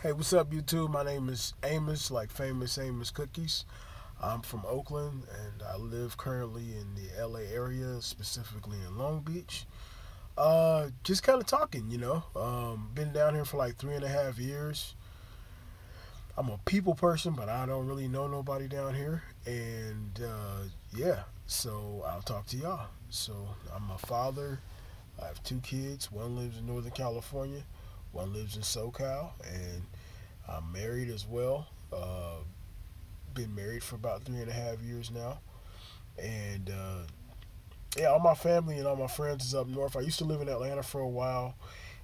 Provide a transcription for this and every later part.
Hey, what's up, YouTube? My name is Amos, like famous Amos Cookies. I'm from Oakland, and I live currently in the LA area, specifically in Long Beach. Just kind of talking, been down here for like 3.5 years. I'm a people person, but I don't really know nobody down here. And yeah, so I'll talk to y'all. So I'm a father. I have two kids. One lives in Northern California, one lives in SoCal, and I'm married as well. Been married for about 3.5 years now, and yeah, all my family and all my friends is up north. I used to live in Atlanta for a while,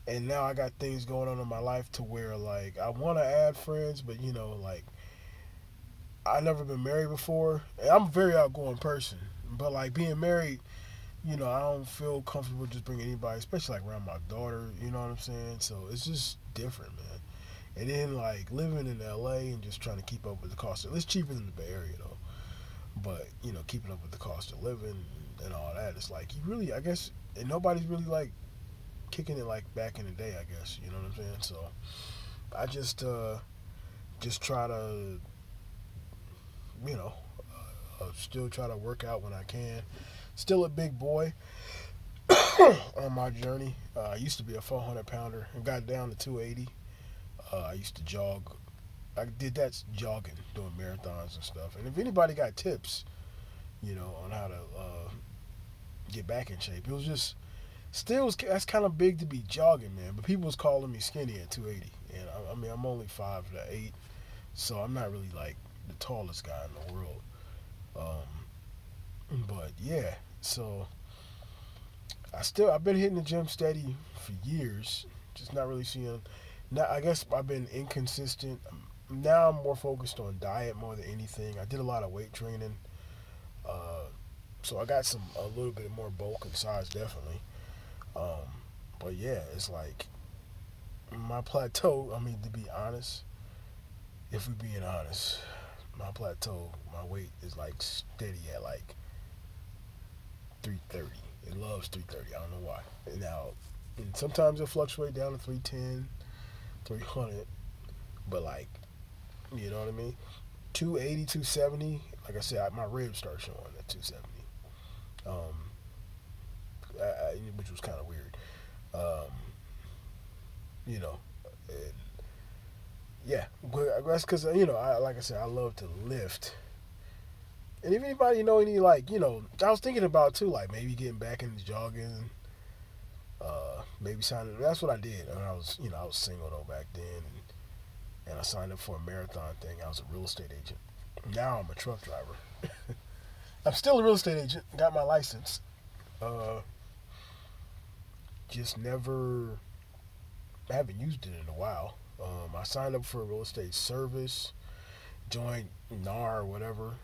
and now I got things going on in my life to where like I want to add friends, but like I never been married before, and I'm a very outgoing person. But like being married, I don't feel comfortable just bringing anybody, especially like around my daughter. You know what I'm saying? So it's just different, man. And then like living in LA and just trying to keep up with the cost of it's cheaper than the Bay Area though. But, keeping up with the cost of living and all that, it's like you really I guess and nobody's really like kicking it like back in the day, I guess. You know what I'm saying? So I just try to, you know, still try to work out when I can. Still a big boy on my journey. I used to be a 400 pounder and got down to 280. I used to jog. I did that jogging, doing marathons and stuff. And if anybody got tips, on how to get back in shape, it was just still that's kind of big to be jogging, man. But people was calling me skinny at 280, and I mean I'm only 5'8", so I'm not really like the tallest guy in the world. But yeah, so I've been hitting the gym steady for years, just not really seeing. Now I guess I've been inconsistent. Now I'm more focused on diet more than anything. I did a lot of weight training, uh, so I got a little bit more bulk and size definitely. Um, but yeah, it's like my plateau. I mean, to be honest, if we're being honest, my plateau, my weight is like steady at like 330. It loves 330. I don't know why. Now, and sometimes it fluctuate down to 310, 300, but like, you know what I mean? 280, 270. Like I said, my ribs start showing at 270, um, which was kind of weird. Um, you know, and yeah, that's because like I said, I love to lift. And if anybody any like I was thinking about too, like maybe getting back into jogging, maybe signing. That's what I did. And I was single though back then, and I signed up for a marathon thing. I was a real estate agent. Now I'm a truck driver. I'm still a real estate agent. Got my license. Uh, just never. I haven't used it in a while. I signed up for a real estate service, joined NAR or whatever.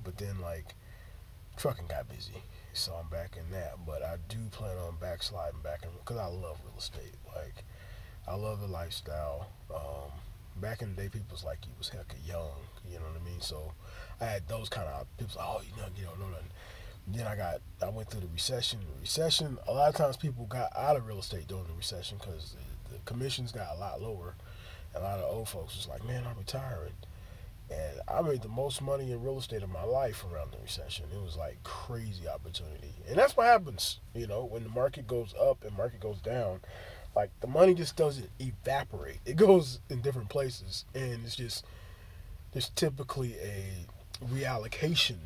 But then like trucking got busy, so I'm back in that. But I do plan on backsliding back in because I love real estate. Like I love the lifestyle. Back in the day, people was like you was hecka young. You know what I mean? So I had those kind of people. Like, oh, you don't know nothing. Then I went through the recession. The recession. A lot of times people got out of real estate during the recession because the commissions got a lot lower. A lot of old folks was like, man, I'm retiring. And I made the most money in real estate of my life around the recession. It was like crazy opportunity. And that's what happens, when the market goes up and market goes down. Like the money just doesn't evaporate. It goes in different places. And it's just there's typically a reallocation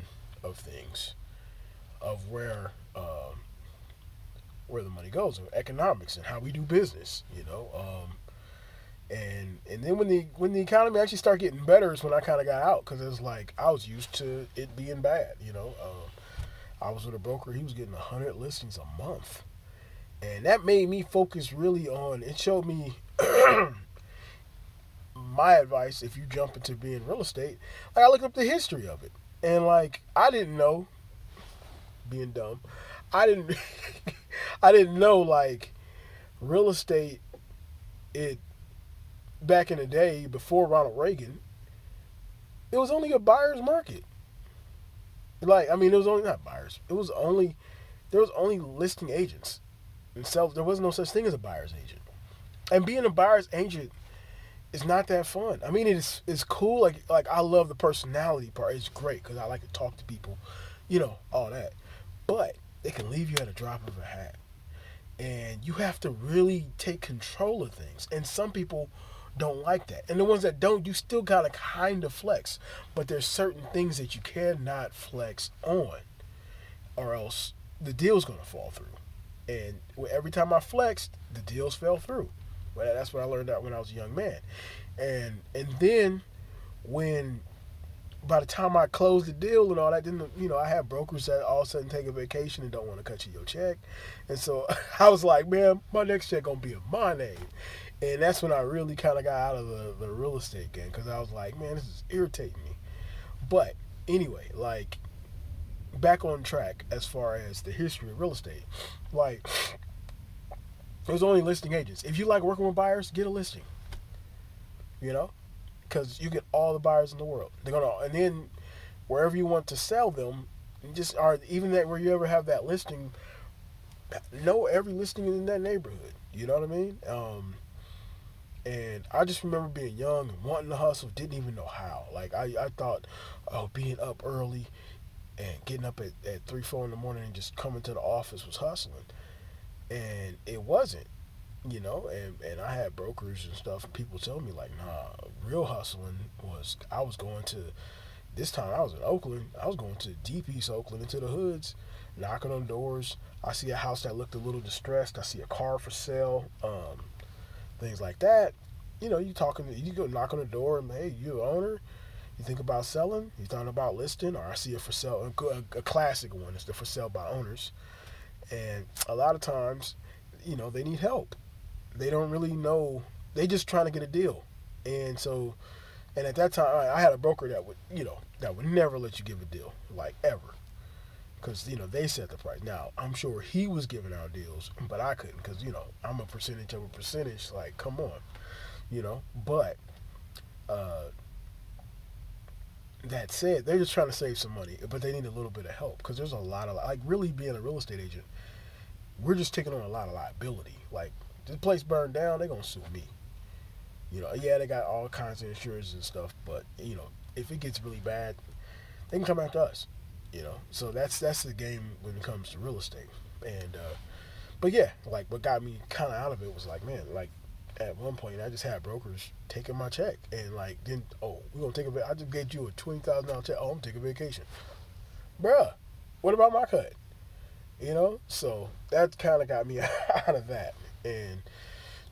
of things, of where the money goes, of economics and how we do business, and then when the economy actually started getting better is when I kind of got out because it was like I was used to it being bad. I was with a broker; he was getting 100 listings a month, and that made me focus really on. It showed me my advice if you jump into being real estate. Like I looked up the history of it, and like I didn't know, being dumb, I didn't I didn't know like real estate it back in the day before Ronald Reagan, it was only a buyer's market. Like, I mean, it was only not buyers. There was only listing agents and sellers. There was no such thing as a buyer's agent. And being a buyer's agent, it's not that fun. I mean, it's cool. Like I love the personality part. It's great because I like to talk to people, all that. But they can leave you at a drop of a hat, and you have to really take control of things. And some people don't like that, and the ones that don't, you still gotta kind of flex. But there's certain things that you cannot flex on, or else the deal's gonna fall through. And every time I flexed, the deals fell through. Well, that's what I learned out when I was a young man. And then when by the time I closed the deal and all that, then I have brokers that all of a sudden take a vacation and don't want to cut you your check, and so I was like, man, my next check gonna be in my name, and that's when I really kind of got out of the real estate game because I was like, man, this is irritating me. But anyway, like back on track as far as the history of real estate, like there's only listing agents. If you like working with buyers, get a listing. You know, because you get all the buyers in the world. They're gonna, and then wherever you want to sell them, you just are even that where you ever have that listing. Know every listing in that neighborhood. You know what I mean? And I just remember being young and wanting to hustle, didn't even know how. Like I thought, oh, being up early and getting up at 3, 4 in the morning and just coming to the office was hustling, and it wasn't. And I had brokers and stuff, and people tell me like, nah, real hustling was I was going to this time I was in Oakland. I was going to deep East Oakland into the hoods, knocking on doors. I see a house that looked a little distressed. I see a car for sale, things like that. You go knock on the door and hey, you the owner? You think about selling? You thought about listing? Or I see a for sale, a classic one is the for sale by owners, and a lot of times, they need help. They don't really know. They just trying to get a deal, and so, and at that time, I had a broker that would never let you give a deal, like ever, because they set the price. Now I'm sure he was giving out deals, but I couldn't because I'm a percentage of a percentage. Like, come on, But that said, they're just trying to save some money, but they need a little bit of help because there's a lot of like really being a real estate agent. We're just taking on a lot of liability. Like, this place burned down, they're gonna sue me. Yeah, they got all kinds of insurance and stuff, but if it gets really bad, they can come after us. So that's the game when it comes to real estate. And but yeah, like what got me kind of out of it was like, man, like at one point I just had brokers taking my check and like then we're gonna take I just gave you a $20,000 check. I'm taking vacation, bruh. What about my cut? So that kind of got me out of that. And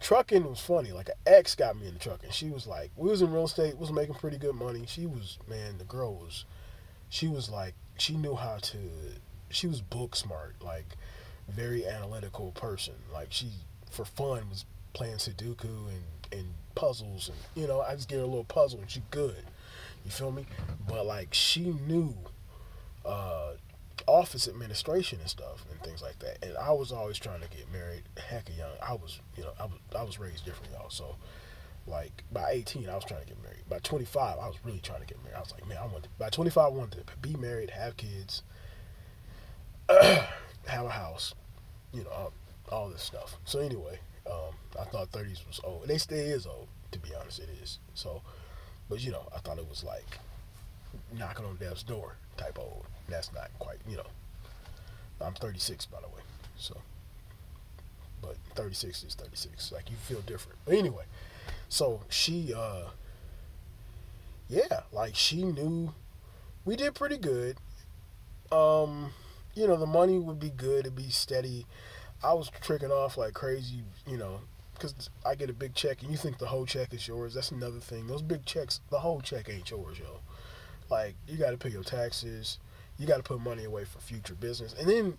trucking was funny. Like, an ex got me into trucking. She was like, we was in real estate, was making pretty good money. She was, man, the girl was, she was like, she knew how to, she was book smart, like, very analytical person. Like, she, for fun, was playing Sudoku and puzzles. And, I just gave her a little puzzle and she good. You feel me? But, like, she knew, office administration and stuff and things like that. And I was always trying to get married. Heck of young. I was raised different, y'all. So like by 18, I was trying to get married. By 25, I was really trying to get married. I was like, man, by 25, I wanted to be married, have kids, have a house, all this stuff. So anyway, I thought 30s was old. They still is old, to be honest. It is. So, but I thought it was like knocking on death's door type old. That's not quite, I'm 36, by the way. So, but 36 is 36. Like, you feel different. But anyway, so she, yeah, like she knew we did pretty good. The money would be good. It'd be steady. I was tricking off like crazy, because I get a big check and you think the whole check is yours. That's another thing. Those big checks, the whole check ain't yours, yo. Like, you got to pay your taxes. You got to put money away for future business. And then,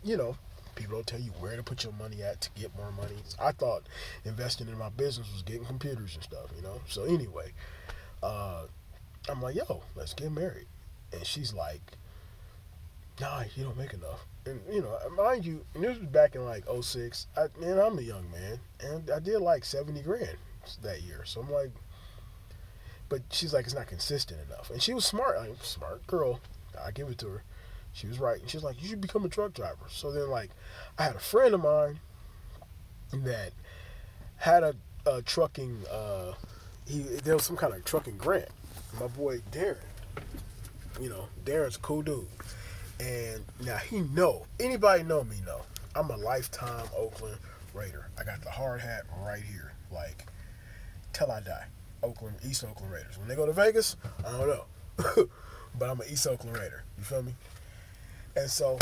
people don't tell you where to put your money at to get more money. I thought investing in my business was getting computers and stuff, So anyway, I'm like, yo, let's get married. And she's like, nah, you don't make enough. And, mind you, and this was back in like '06. I'm a young man. And I did like 70 grand that year. So I'm like, but she's like, it's not consistent enough. And she was smart. Smart girl. I give it to her. She was right. And she's like, you should become a truck driver. So then, like, I had a friend of mine that had a trucking, there was some kind of trucking grant. My boy Darren, Darren's a cool dude, and now anybody know me know I'm a lifetime Oakland Raider. I got the hard hat right here, like till I die. East Oakland Raiders. When they go to Vegas, I don't know, but I'm an East Oakland Raider. You feel me? And so,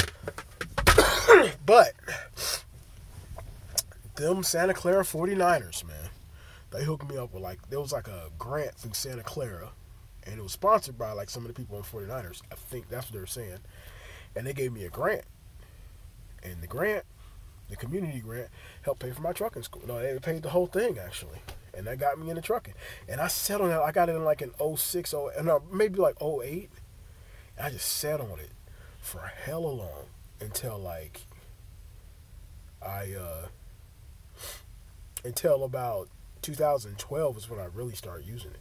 but them Santa Clara 49ers, man, they hooked me up with there was like a grant from Santa Clara, and it was sponsored by like some of the people on 49ers. I think that's what they were saying. And they gave me a grant. And the community grant, helped pay for my trucking school. No, they paid the whole thing actually. And that got me into trucking. And I sat on it. I got it in like in 06, maybe like '08. And I just sat on it for hella long until like until about 2012 is when I really started using it,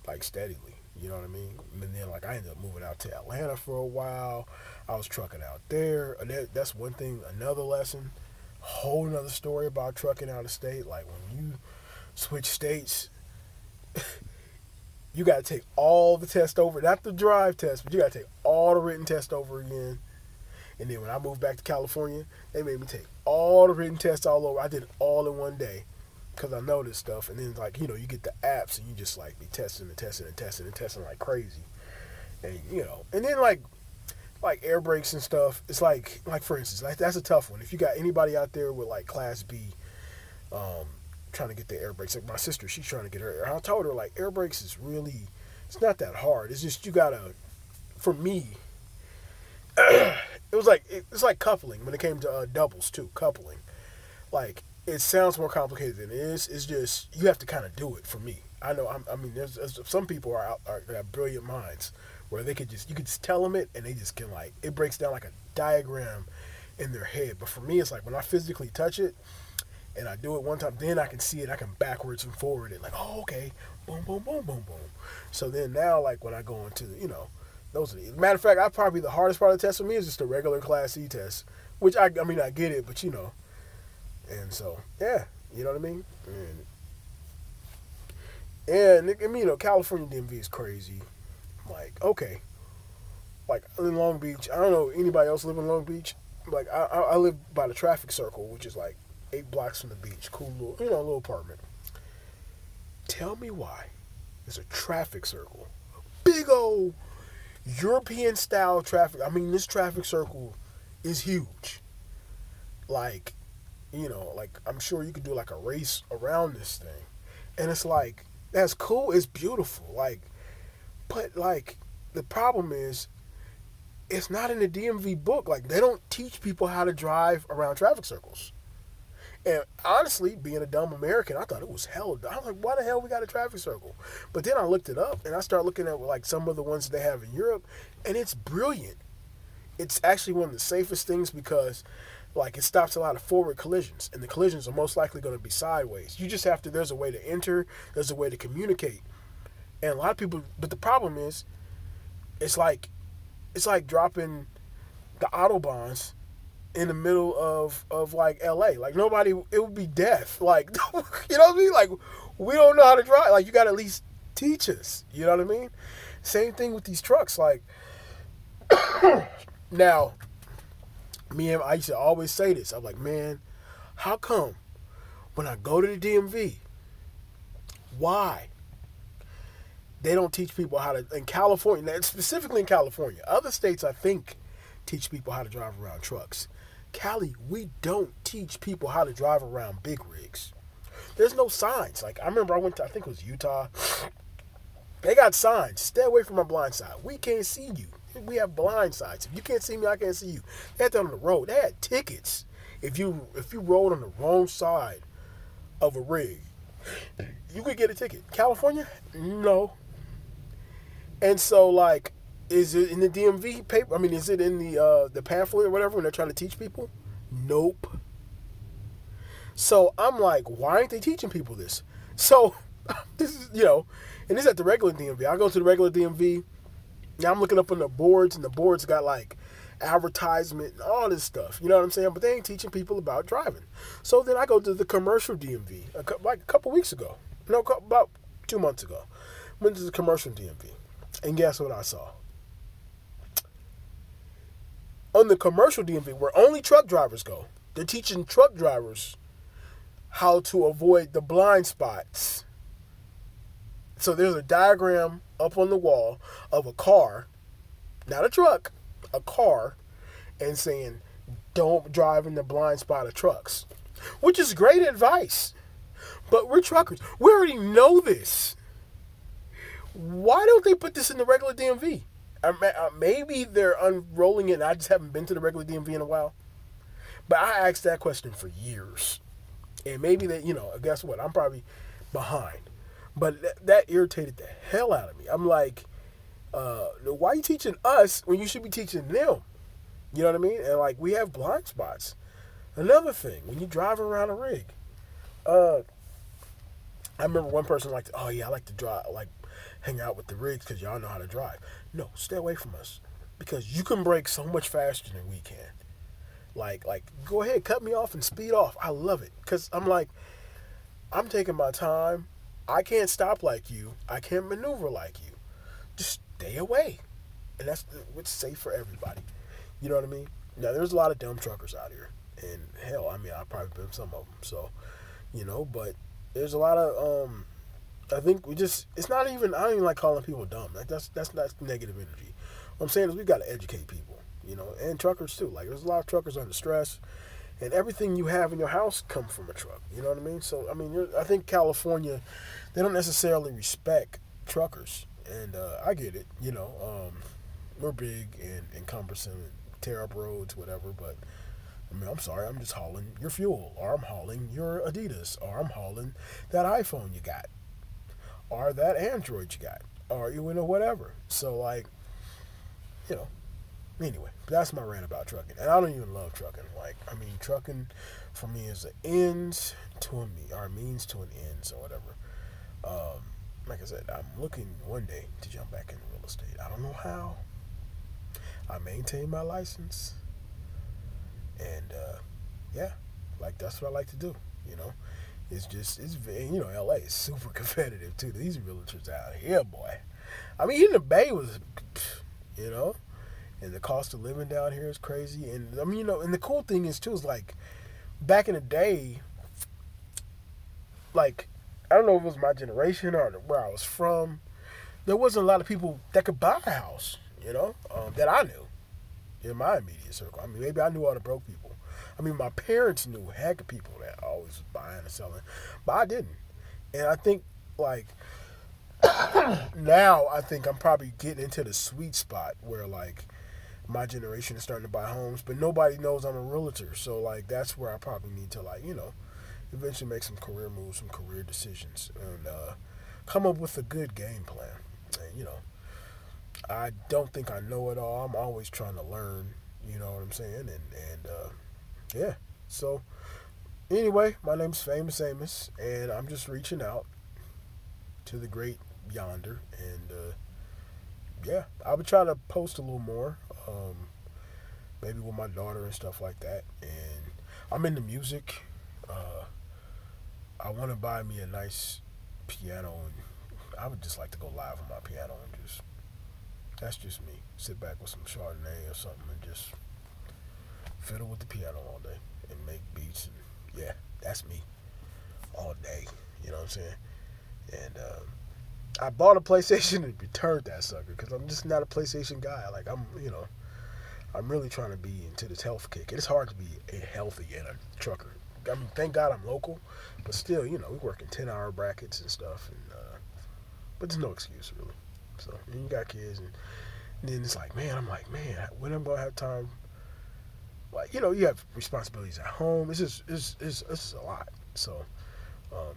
like steadily. You know what I mean? And then like I ended up moving out to Atlanta for a while. I was trucking out there. And that's one thing. Another lesson. Whole another story about trucking out of state. Like when you switch states, you got to take all the tests over. Not the drive test, but you got to take all the written tests over again. And then when I moved back to California, they made me take all the written tests all over. I did it all in one day because I know this stuff. And then like, you get the apps and you just like be testing like crazy. And, and then like air brakes and stuff. It's like for instance, like that's a tough one. If you got anybody out there with like Class B, trying to get the air brakes, like my sister, she's trying to get her. I told her like air brakes is really, it's not that hard. It's just you gotta. For me, it's like coupling when it came to doubles too. Coupling, like it sounds more complicated than it is. It's just you have to kind of do it. For me, I know. There's some people are have brilliant minds where you could just tell them it and they just can like it breaks down like a diagram in their head. But for me, it's like when I physically touch it and I do it one time, then I can see it. I can backwards and forward it like, oh okay, boom boom boom boom boom. So then now like when I go into those are matter of fact, probably the hardest part of the test for me is just the regular Class C test, which I get it, but and so yeah, you know what I mean. And California DMV is crazy. Like okay, like in Long Beach, I don't know anybody else live in Long Beach. Like I live by the traffic circle, which is like 8 blocks from the beach. Cool little little apartment. Tell me why there's a traffic circle, big old European style traffic. This traffic circle is huge. Like, like I'm sure you could do like a race around this thing. And it's like, that's cool, it's beautiful. Like, but like the problem is it's not in the DMV book. Like they don't teach people how to drive around traffic circles. And honestly, being a dumb American, I thought it was hell. I was like, why the hell we got a traffic circle? But then I looked it up, and I started looking at like some of the ones they have in Europe, and it's brilliant. It's actually one of the safest things because like it stops a lot of forward collisions, and the collisions are most likely going to be sideways. You just have to, there's a way to enter, there's a way to communicate. And a lot of people, but the problem is, it's like dropping the Autobahns in the middle of like LA. Like nobody, it would be death. Like, you know what I mean? Like we don't know how to drive. Like you got to at least teach us. You know what I mean? Same thing with these trucks. Like now, I used to always say this. I'm like, man, how come when I go to the DMV, why they don't teach people how to, in California, specifically in California, other states I think teach people how to drive around trucks. Cali, we don't teach people how to drive around big rigs. There's no signs. Like I remember I went to, I think it was Utah. They got signs. Stay away from my blind side. We can't see you. We have blind sides. If you can't see me, I can't see you. They had that on the road. They had tickets. If you rode on the wrong side of a rig, you could get a ticket. California? No. And so like, is it in the DMV paper? Is it in the pamphlet or whatever when they're trying to teach people? Nope. So I'm like, why aren't they teaching people this? So this is, and this is at the regular DMV. I go to the regular DMV. Now I'm looking up on the boards, and the boards got like advertisement and all this stuff. You know what I'm saying? But they ain't teaching people about driving. So then I go to the commercial DMV like a couple weeks ago. No, about 2 months ago. Went to the commercial DMV. And guess what I saw? On the commercial DMV, where only truck drivers go, they're teaching truck drivers how to avoid the blind spots. So there's a diagram up on the wall of a car, not a truck, a car, and saying, don't drive in the blind spot of trucks, which is great advice. But we're truckers. We already know this. Why don't they put this in the regular DMV? Maybe they're unrolling it and I just haven't been to the regular DMV in a while. But I asked that question for years. And maybe that, guess what? I'm probably behind. But that irritated the hell out of me. I'm like, why are you teaching us when you should be teaching them? You know what I mean? And like, we have blind spots. Another thing, when you drive around a rig, I remember one person liked, oh yeah, I like to drive, like hang out with the rigs because y'all know how to drive. No, stay away from us because you can brake so much faster than we can. Like, go ahead, cut me off and speed off. I love it because I'm like, I'm taking my time. I can't stop like you. I can't maneuver like you. Just stay away, and that's what's safe for everybody. You know what I mean? Now, there's a lot of dumb truckers out here, and hell, I mean, I've probably been some of them. So, but there's a lot of I think it's not even, I don't even like calling people dumb. Like that's negative energy. What I'm saying is we got to educate people, and truckers too. Like there's a lot of truckers under stress, and everything you have in your house comes from a truck. You know what I mean? So I mean, I think California, they don't necessarily respect truckers, and I get it. We're big and cumbersome and tear up roads, whatever. But I mean, I'm sorry, I'm just hauling your fuel, or I'm hauling your Adidas, or I'm hauling that iPhone you got, or that Android you got, or whatever. So like, anyway, that's my rant about trucking. And I don't even love trucking. Like, I mean, trucking for me is an ends to a means, or means to an ends, or whatever. Like I said, I'm looking one day to jump back into real estate. I don't know how. I maintain my license, and yeah, like that's what I like to do. It's LA is super competitive too. These realtors out here, boy. I mean, even the Bay was, and the cost of living down here is crazy. And I mean, and the cool thing is too is like back in the day, like I don't know if it was my generation or where I was from, there wasn't a lot of people that could buy a house, that I knew in my immediate circle. I mean, maybe I knew all the broke people. I mean, my parents knew a heck of people that always was buying and selling, but I didn't. And I think, like, now I think I'm probably getting into the sweet spot where, like, my generation is starting to buy homes, but nobody knows I'm a realtor. So, like, that's where I probably need to, like, eventually make some career moves, some career decisions, and come up with a good game plan. And, I don't think I know it all. I'm always trying to learn, you know what I'm saying? And yeah. So, anyway, my name's Famous Amos, and I'm just reaching out to the great yonder. And, yeah, I would try to post a little more, maybe with my daughter and stuff like that. And I'm into music. I want to buy me a nice piano, and I would just like to go live on my piano and that's just me. Sit back with some Chardonnay or something and just fiddle with the piano all day and make beats. And yeah, that's me all day. You know what I'm saying? And I bought a PlayStation and returned that sucker because I'm just not a PlayStation guy. Like I'm really trying to be into this health kick. It's hard to be a healthy and a trucker. I mean, thank God I'm local, but still, we work in 10-hour brackets and stuff. And but there's no excuse really. So you got kids, and then it's like, man, when I'm gonna have time? Like, you have responsibilities at home. It's just a lot. So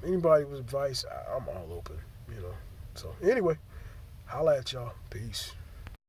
anybody with advice, I'm all open. So anyway, holla at y'all. Peace.